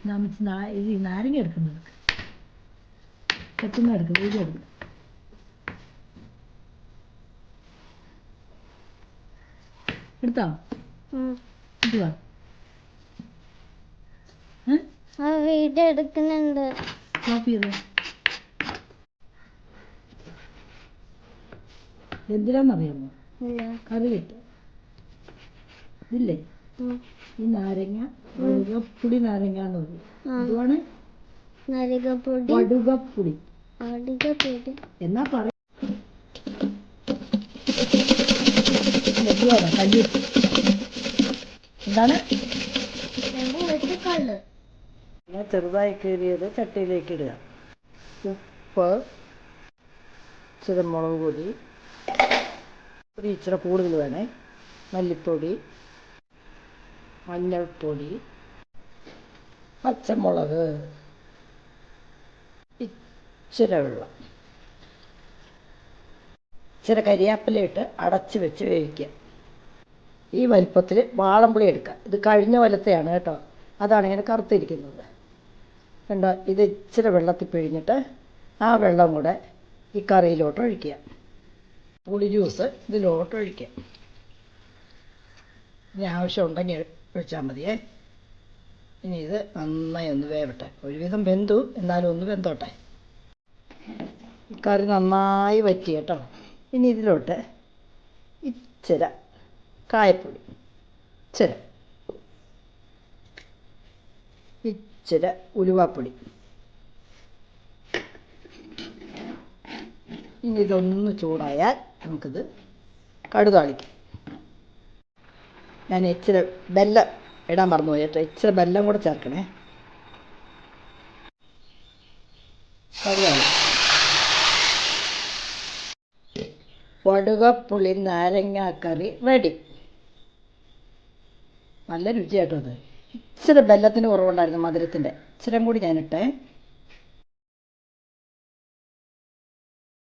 ഇത് നാരങ്ങ എടുക്കുന്നത് പെട്ടെന്ന് എടുക്കും വീഡിയോ എടുക്കും. എടുത്തോ ഇതുവാ വീഡിയോ എടുക്കുന്നുണ്ട്. കോപ്പി ചെയ്ത് എന്തിനാന്നറിയാമോ? കറി കിട്ടും ഇതില്ലേ ഈ നാരങ്ങ പുളി നാരങ്ങ എന്ന് പറയും. ഇതുവാണ് വടുകപ്പുളി എന്നാ പറ എന്താണ് ചെറുതായി കീറിയത് ചട്ടിയിലേക്ക് ഇടുക. ഉപ്പ്, ഇച്ചിരി മുളക് പൊടി, ഒരു ഇച്ചിരി കൂടുതൽ വേണേ, മല്ലിപ്പൊടി, മഞ്ഞൾപ്പൊടി, പച്ചമുളക്, ഇച്ചിരി വെള്ളം, ഇച്ചിരി കരിയാപ്പില ഇട്ട് അടച്ച് വെച്ച് വേവിക്കുക. ഈ വലിപ്പത്തിൽ വാളംപുളി എടുക്കുക. ഇത് കഴിഞ്ഞ കൊല്ലത്തെയാണ് കേട്ടോ, അതാണ് ഇങ്ങനെ കറുത്തിരിക്കുന്നത് കണ്ടോ. ഇത് ഇച്ചിരി വെള്ളത്തിൽ പിഴിഞ്ഞിട്ട് ആ വെള്ളം കൂടെ ഈ കറിയിലോട്ട് ഒഴിക്കുക. പുളി ജ്യൂസ് ഇതിലോട്ട് ഒഴിക്കുക. ഇനി ആവശ്യമുണ്ടെങ്കിൽ ഒഴിച്ചാൽ മതിയേ. ഇനി ഇത് നന്നായി ഒന്ന് വേവട്ടെ. ഒരുവിധം വെന്തു, എന്നാലും ഒന്ന് വെന്തോട്ടെ. ഈ കറി നന്നായി വറ്റി കേട്ടോ. ഇനി ഇതിലോട്ട് ഇച്ചിരി കായപ്പൊടി, ഇച്ചിരി ഉലുവാപ്പൊടി. ഇനി ഇതൊന്ന് ചൂടായാൽ നമുക്കിത് കടുതാളിക്കാം. ഞാൻ ഇച്ചിരി വെല്ലം ഇടാൻ മറന്നുപോയി കേട്ടോ. ഇച്ചിരി വെല്ലം കൂടെ ചേർക്കണേ. കടുതാളി വടുകപ്പുളി നാരങ്ങാക്കറി റെഡി. നല്ല രുചിയായിട്ടോ അത്. ഇച്ചിരി വെല്ലത്തിന് കുറവുണ്ടായിരുന്നു, മധുരത്തിൻ്റെ ഇച്ചിരി കൂടി ഞാനിട്ടേ.